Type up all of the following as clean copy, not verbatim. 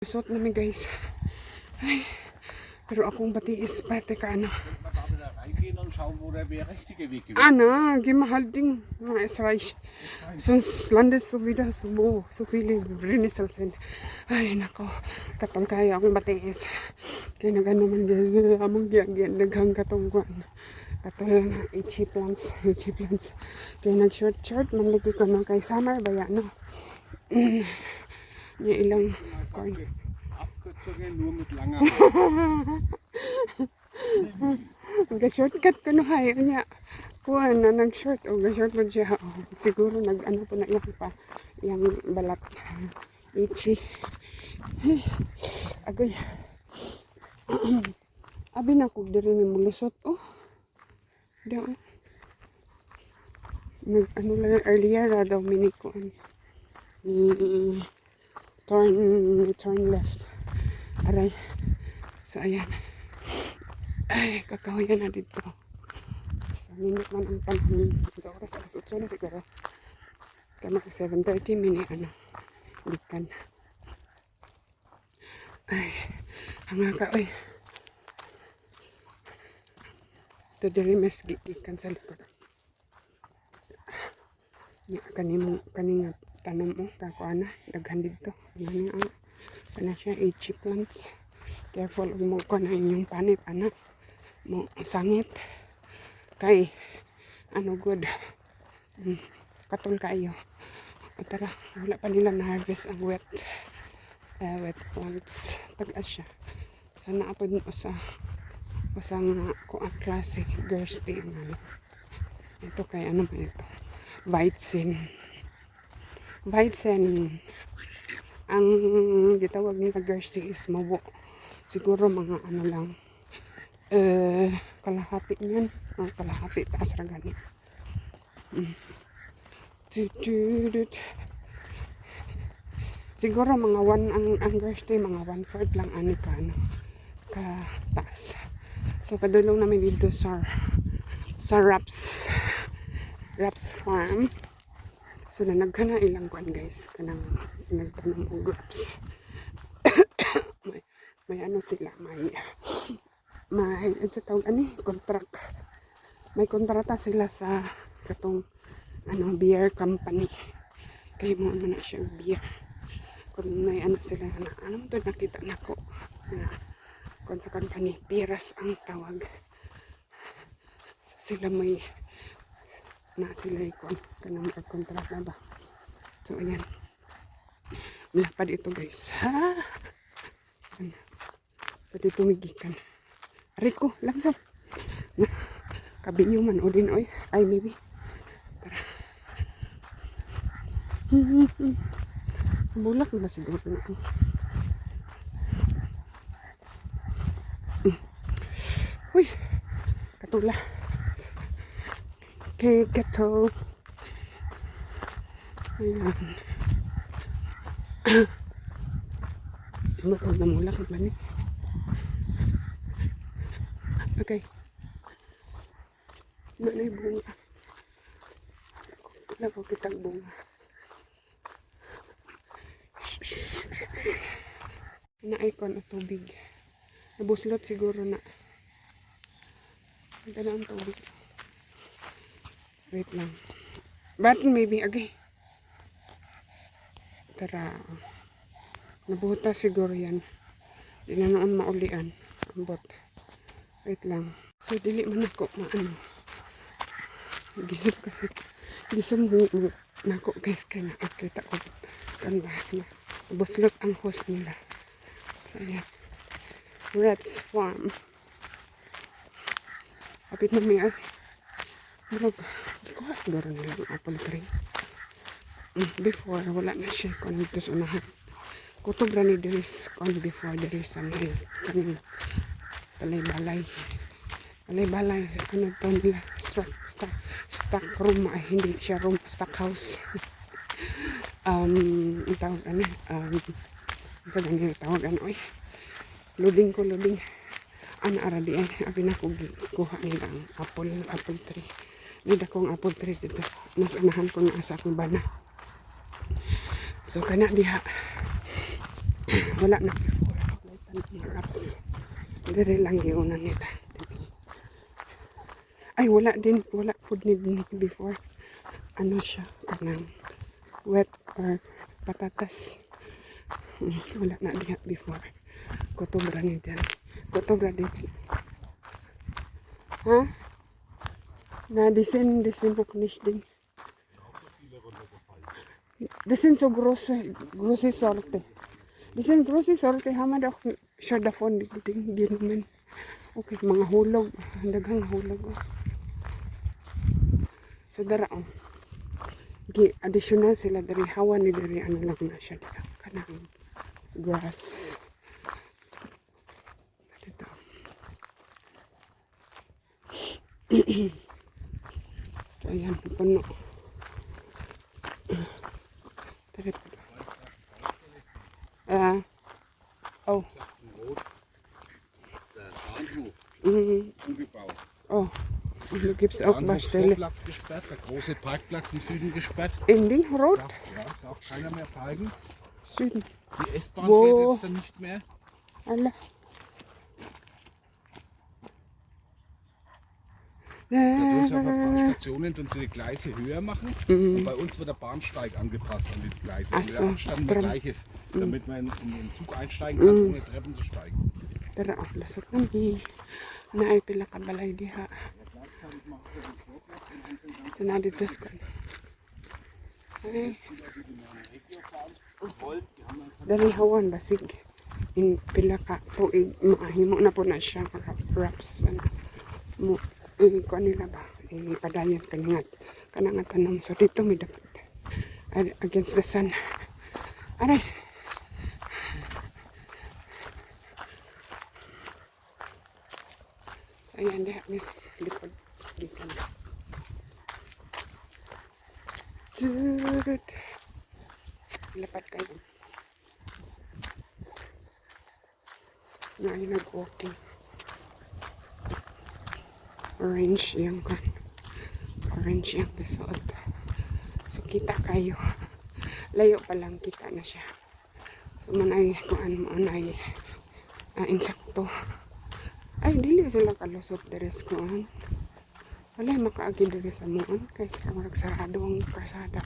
Isot namin guys. Ay, pero akong batiis pati ka ano. Ano, gimahal din mga Israel. Sonst landes so wieder so viele Brennnessel sind. Ay, nako. Katong kaya akong batiis. Kaya nagano man among giagyan daghang katong kuan. Katong itchy plants. Kaya nag-short man lagi ko no kay summer baya no. Niya ilang kuan. Abkürzungen nur mit langer Mag-shortcut ko no hay niya. Kuan na nag-short o ga-short mo siya. Oh, siguro nag-ano po na iyang pa iyang balat. Itchy. Ay, agoy. Abi na ko diri ni mulusot. Oh. Daw. Ano lang earlier daw mini ko ni turn left. Aray. So ayan. Ay, kakahuyan na dito. So, minute man ang panahon. Ito oras, alas 8 na siguro. Kaya mag 7:30 minute, likan. Ay, hanga ka, oy. Ito diri mas gikan sa likod. Kaning tanom mo, kakuana, daghan dito. Yan ang, kana siya, itchy plants. Careful mo ko na inyong panit, anak. Mo sangit kay ano good katul kayo. O tara, wala pa nila na harvest ang wet plants. Tagas siya sana apod mo sa usang kuang klase gersti ano. Ito kay ano man ito, Weizen ang gitawag nila gersti is mawo. Siguro mga ano lang kalahati niyan. Kalahati taas ra gani. Siguro mga 1 ang birthday, mga 1/4 lang ani ka ano, ka taas. So padulong namin dito sa Raps Farm. So nanagkana ilang kuan guys, kanang nagtanong og grapes. may ano sila, may sa tawag contract. May kontrata sila sa katong beer company. Kay mo na siya beer. Kung may sila na to nakita nako na kung sa company Piras ang tawag. So sila may sila ikon kanang kontrata ba. So ayan. Malapad ito guys. Ha? So dito migikan. Rico, langsam. Kabinyo man o din, oy. Ay, maybe. Tara. Bulak na siguro na ito. Uy, katula. Okay, kato. Ayan. Ba't ang namulak ba ni? Okay. Manay bunga. Wala ko kitang bunga. Na-icon o tubig. Nabuslot siguro na. Ganda na ang tubig. Wait lang. But maybe, okay. Tara. Nabuta siguro yan. Di na noon maulian. Ambot. Wait lang. So, dili man ako gisip kasi. Gisip mo nako guys. Kaya nakakita ko. Ganda na. Buslot ang host nila. So, ayan. Raps Farm. Kapit na may marag. Di ko siguro nilang apple tree. Before, wala na siya kung dito sa unahan. Kutob ra ni Diris kung before Diris sa may kaning balay-balay. Balay-balay. Ano ito nila? Stock room. Ay, hindi siya room. Stock house. Tawag sa ganyan tawag oy. Loading. Ara diyan. Abi na ko kuha nila ang apple tree. Nida kong apple tree dito. Mas unahan ko na sa akong bana. So, kana diha. Wala na before. Wala pa ng wraps. Dire lang giuna nila. Ay, wala din. Wala food ni before. Ano siya? Kanang wet or patatas. Wala na diha before. Kutubra ni din. Kutubra din. Ha? Na disin na kunish din. Disin so grosse sorte. Disin grosse sorte hamad ako siya da phone din naman. Okay, mga hulog, daghang hulog. So dara gi additional sila dari hawa ni dari ano lang na siya diha kanang grass. Dito. So ayan, puno. Oh. Der Bahnhof Mhm. umgebaut. Oh. Und du gibst auch Baustelle. Vorplatz gesperrt, der große Parkplatz im Süden gesperrt. In Lingrot? Darf keiner mehr parken. Süden. Die S-Bahn Wo? fährt jetzt dann nicht mehr. Alle. Da tun sie auf ein paar Stationen tun sie die Gleise höher machen. Und bei uns wird der Bahnsteig angepasst an die Gleise. Ach Und so, der Abstand der drum. gleich ist, damit man in den Zug einsteigen kann, ohne Treppen zu steigen. Tara, lasot kami. Naay pila ka balay diha. So na dito ko. Ay. Dari hawan basig. In pila ka tuig maahimo na po na siya wraps. Mo ko nila ba? Padayon kanang tanong. So dito may dapat against the sun. Aray. So ayan diha miss likod dito. Turut. Lapat kayo. Ngayon nag-walking. Orange yung kan. Orange yung result. So kita kayo. Layo pa lang kita na siya. So manay kung ano manay insakto. Ay dili sila kalusot deres kuan. Wala makaagi diri sa muon kaysa kang sarado ang kasada.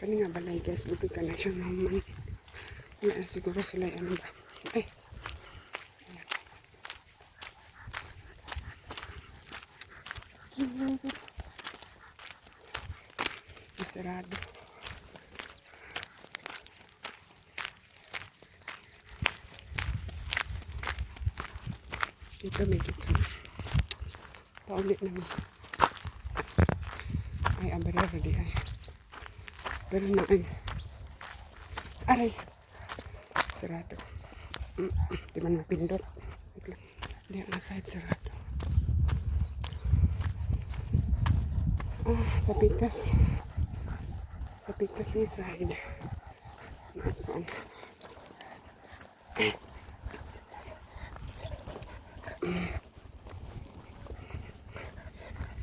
Kani nga balay guys, lugi ka na siya naman. Wala siguro sila ano ba. Ay. Sarado. Dito may dito. Paulit naman. Ay, abara ready ay. Pero na ay. Aray. Sarado. Di man mapindot. Di na side sarado. Sa pikas. Sa pikas yung side. Nakapaan.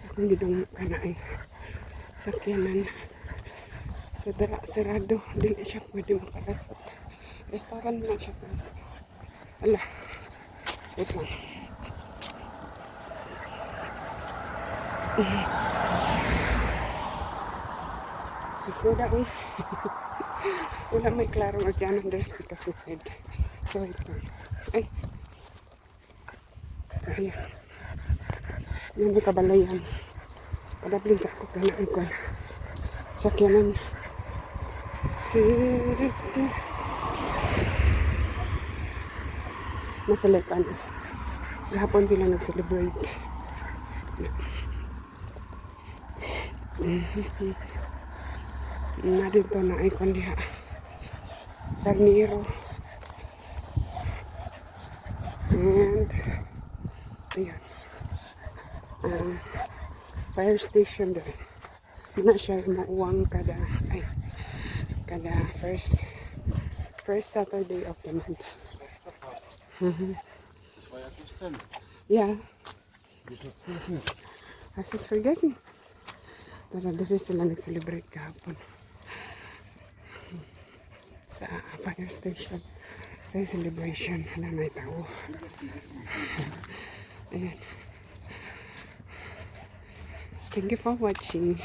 Akong gidong kana ay sakyanan sa dara sarado dili siya pwede makarasot. Restaurant na siya guys. Ala, wait lang. Isuda eh. Wala may klarong agyanan there's because inside. So wait lang. Ay. Ayan. Yan may kabalayan. Padablin sa ako kanaan ko. Sakyanan. Masalikan. Gahapon sila nag-celebrate. Na dito na ay kondiha. Carnero. And ayan. Fire station doon. Na siya mauwang kada first Saturday of the month. Das war ja gestern. Ja, Mit der Christmas. hast du es vergessen? Tara, dito sila nag-celebrate kahapon. sa fire station sa celebration. Wala may tao. Ayan. Thank you for watching.